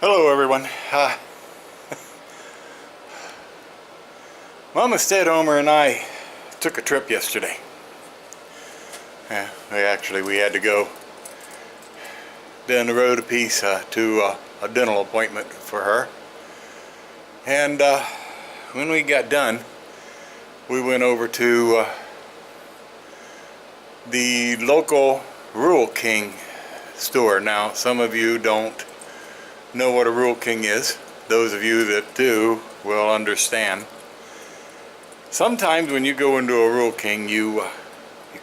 Hello everyone. Mama Stedhomer and I took a trip yesterday. We had to go down the road a piece to a dental appointment for her. And when we got done, we went over to the local Rural King store. Now, some of you don't know what a Rural King is. Those of you that do will understand. Sometimes when you go into a Rural King, you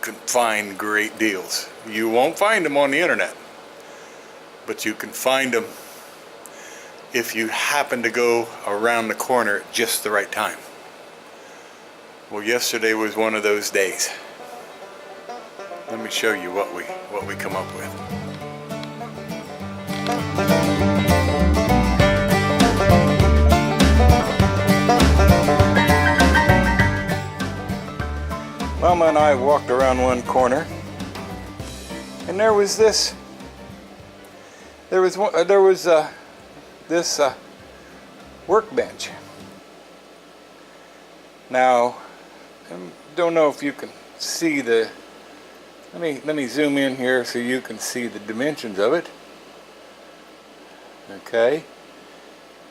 can find great deals. You won't find them on the internet, but you can find them if you happen to go around the corner at just the right time. Well, yesterday was one of those days. Let me show you what we come up with. Mama and I walked around one corner, and there was this Workbench. Now, I don't know if you can see the. Let me zoom in here so you can see the dimensions of it. Okay,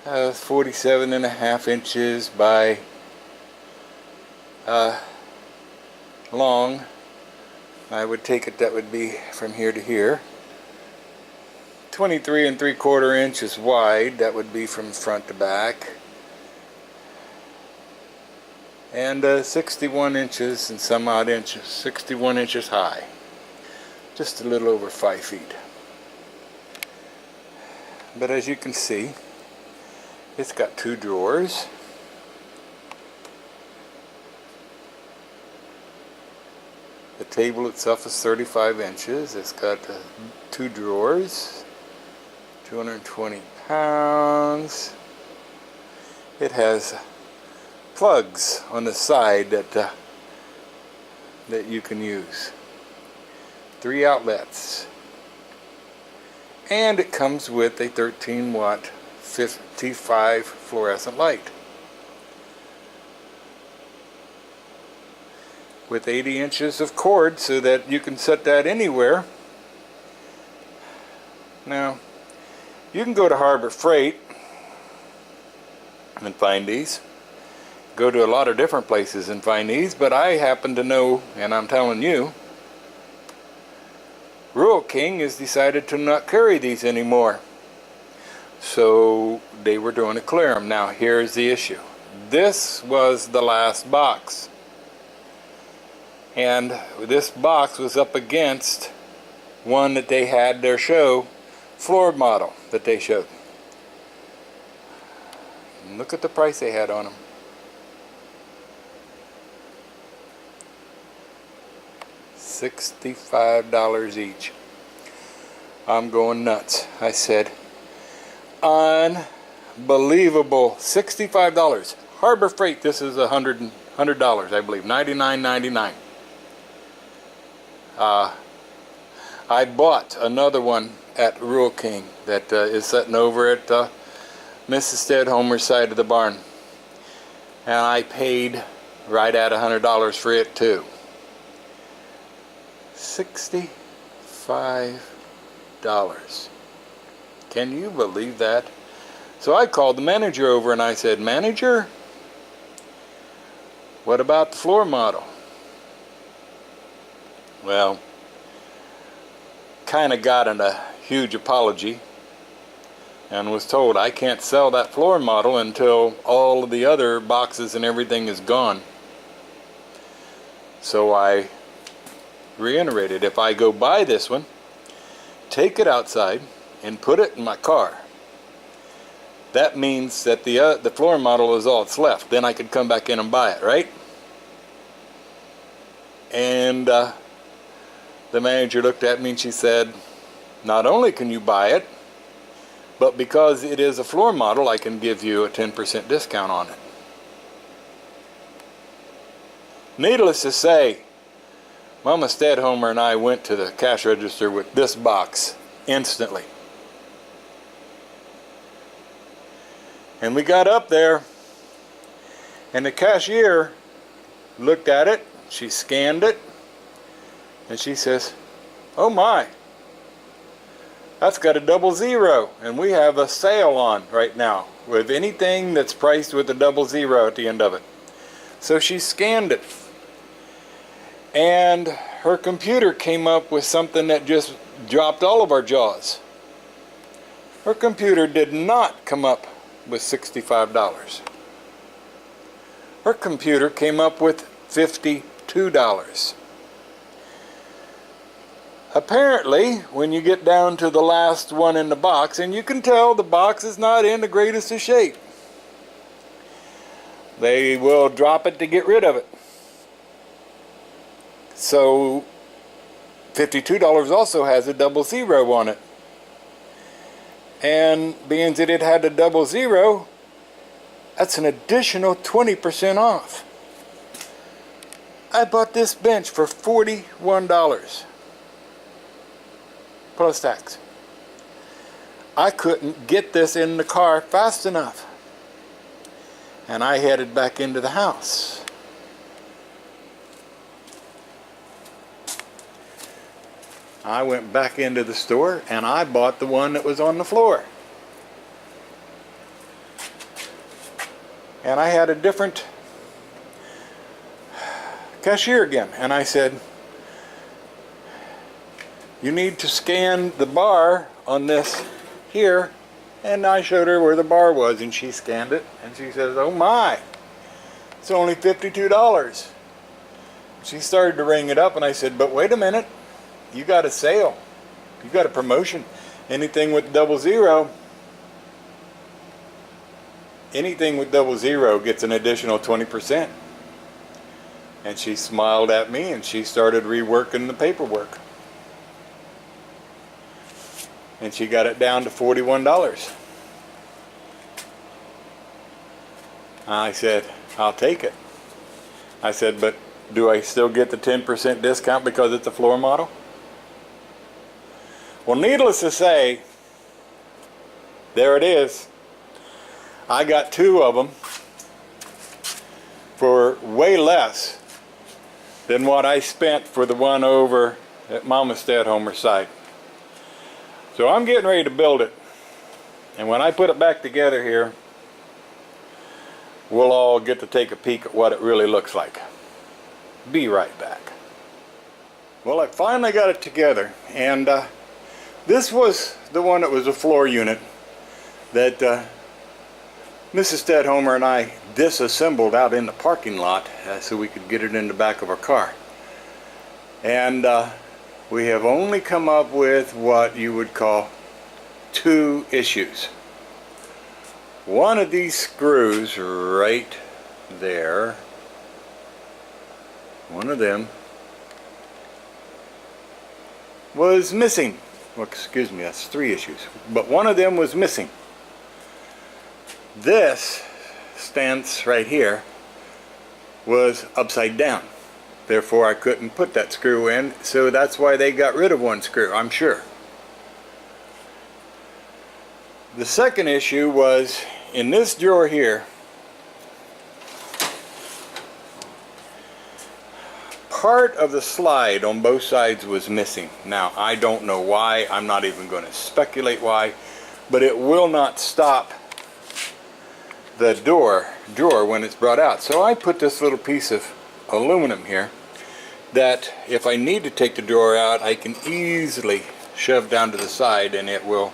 47.5 inches by long. I would take it that would be from here to here. 23 3/4 inches wide. That would be from front to back. And 61 inches and some odd inches. 61 inches high. Just a little over 5 feet. But as you can see, it's got 2 drawers. The table itself is 35 inches. It's got 2 drawers, 220 pounds. It has plugs on the side that you can use. 3 outlets. And it comes with a 13-watt 55 fluorescent light. With 80 inches of cord so that you can set that anywhere. Now, you can go to Harbor Freight and find these. Go to a lot of different places and find these, but I happen to know, and I'm telling you, Rural King has decided to not carry these anymore. So they were doing to clear them. Now here's the issue. This was the last box. And this box was up against one that they had their show floor model that they showed. And look at the price they had on them. $65 each. I'm going nuts. I said, unbelievable. $65. Harbor Freight, this is $100, I believe. $99.99. I bought another one at Rural King that is sitting over at Mrs. Stedhomer's side of the barn, and I paid right at $100 for it too. $65. Can you believe that? So I called the manager over and I said, "Manager, what about the floor model?" Well, kind of got a huge apology and was told I can't sell that floor model until all of the other boxes and everything is gone. So I reiterated, if I go buy this one, take it outside and put it in my car, that means that the floor model is all that's left. Then I could come back in and buy it, right? And the manager looked at me and she said, "Not only can you buy it, but because it is a floor model, I can give you a 10% discount on it." Needless to say, Mama Stedhomer and I went to the cash register with this box instantly. And we got up there, and the cashier looked at it, she scanned it, and she says, "Oh my, that's got a 00, and we have a sale on right now with anything that's priced with a 00 at the end of it." So she scanned it, and her computer came up with something that just dropped all of our jaws. Her computer did not come up with $65. Her computer came up with $52. Apparently, when you get down to the last one in the box, and you can tell the box is not in the greatest of shape, they will drop it to get rid of it. So $52 also has a 00 on it. And being that it had a 00, that's an additional 20% off. I bought this bench for $41 plus tax. I couldn't get this in the car fast enough, and I headed back into the house. I went back into the store and I bought the one that was on the floor. And I had a different cashier again, and I said, "You need to scan the bar on this here." And I showed her where the bar was, and she scanned it, and she says, "Oh my, it's only $52. She started to ring it up, and I said, "But wait a minute, you got a sale, you got a promotion. Anything with 00, anything with 00 gets an additional 20%. And she smiled at me, and she started reworking the paperwork. And she got it down to $41. I said, "I'll take it." I said, "But do I still get the 10% discount because it's a floor model?" Well, needless to say, there it is. I got 2 of them for way less than what I spent for the one over at Mama Stedhomer's site. So I'm getting ready to build it, and when I put it back together here, we'll all get to take a peek at what it really looks like. Be right back. Well, I finally got it together, and this was the one that was a floor unit that Mrs. Stedhomer and I disassembled out in the parking lot so we could get it in the back of our car. And we have only come up with what you would call 2 issues. One of these screws right there, one of them was missing. Well, excuse me, that's 3 issues, but one of them was missing. This stance right here was upside down, therefore I couldn't put that screw in, so that's why they got rid of one screw, I'm sure. The second issue was in this drawer here. Part of the slide on both sides was missing. Now, I don't know why. I'm not even going to speculate why, but it will not stop the drawer when it's brought out. So I put this little piece of aluminum here that if I need to take the drawer out, I can easily shove down to the side and it will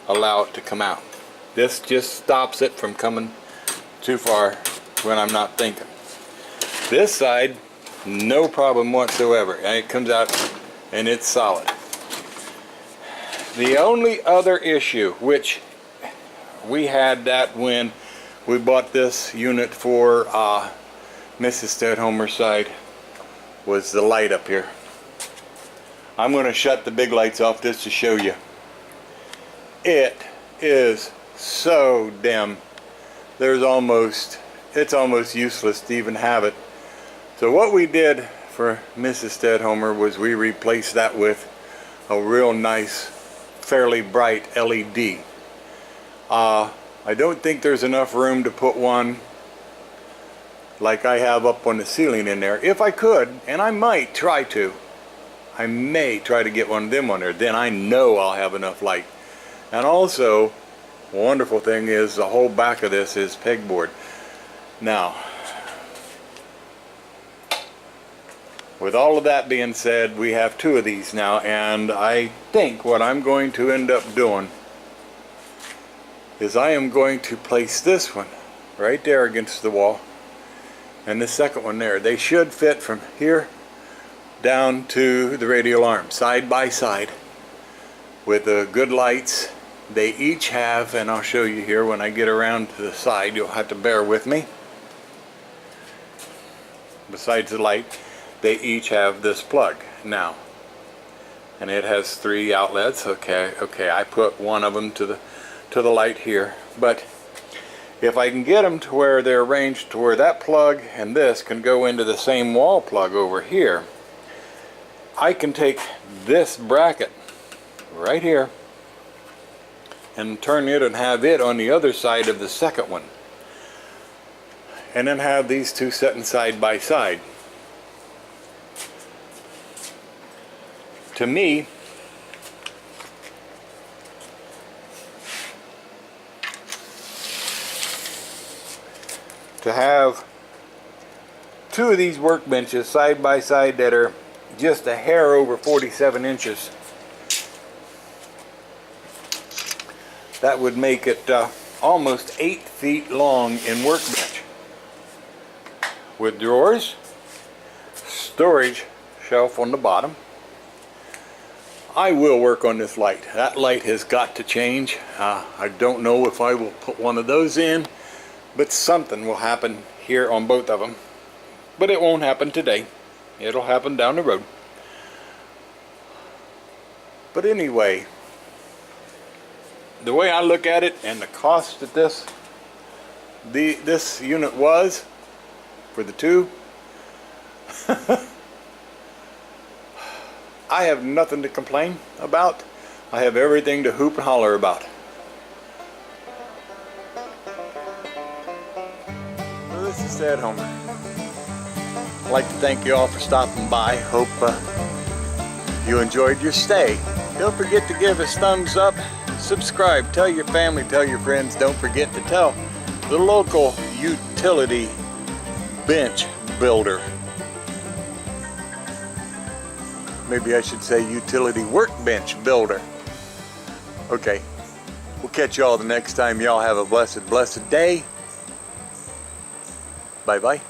allow it to come out. This just stops it from coming too far when I'm not thinking. This side, no problem whatsoever, and it comes out and it's solid. The only other issue, which we had that when we bought this unit for Mrs. Stedhomer's side, was the light up here. I'm going to shut the big lights off just to show you. It is so dim. It's almost useless to even have it. So what we did for Mrs. Stedhomer was we replaced that with a real nice, fairly bright LED. I don't think there's enough room to put one like I have up on the ceiling in there. If I could, and I might try to, I may try to get one of them on there. Then I know I'll have enough light. And also, the wonderful thing is the whole back of this is pegboard. Now, with all of that being said, we have two of these now, and I think what I'm going to end up doing is I am going to place this one right there against the wall and the second one there. They should fit from here down to the radial arm, side by side, with the good lights. They each have, and I'll show you here when I get around to the side, you'll have to bear with me. Besides the light, they each have this plug now, and it has 3 outlets. Okay, I put one of them to the light here, but if I can get them to where they're arranged to where that plug and this can go into the same wall plug over here, I can take this bracket right here and turn it and have it on the other side of the second one, and then have these two sitting side by side. To me, to have two of these workbenches side by side that are just a hair over 47 inches, that would make it almost 8 feet long in workbench, with drawers, storage shelf on the bottom. I will work on this light. That light has got to change. I don't know if I will put one of those in, but something will happen here on both of them. But it won't happen today. It'll happen down the road. But anyway, the way I look at it, and the cost that this unit was for the two, I have nothing to complain about. I have everything to hoop and holler about. So this is Stedhomer. I'd like to thank you all for stopping by. Hope you enjoyed your stay. Don't forget to give us thumbs up, subscribe, tell your family, tell your friends. Don't forget to tell the local utility bench builder. Maybe I should say utility workbench builder. Okay, we'll catch you all the next time. Y'all have a blessed, blessed day. Bye-bye.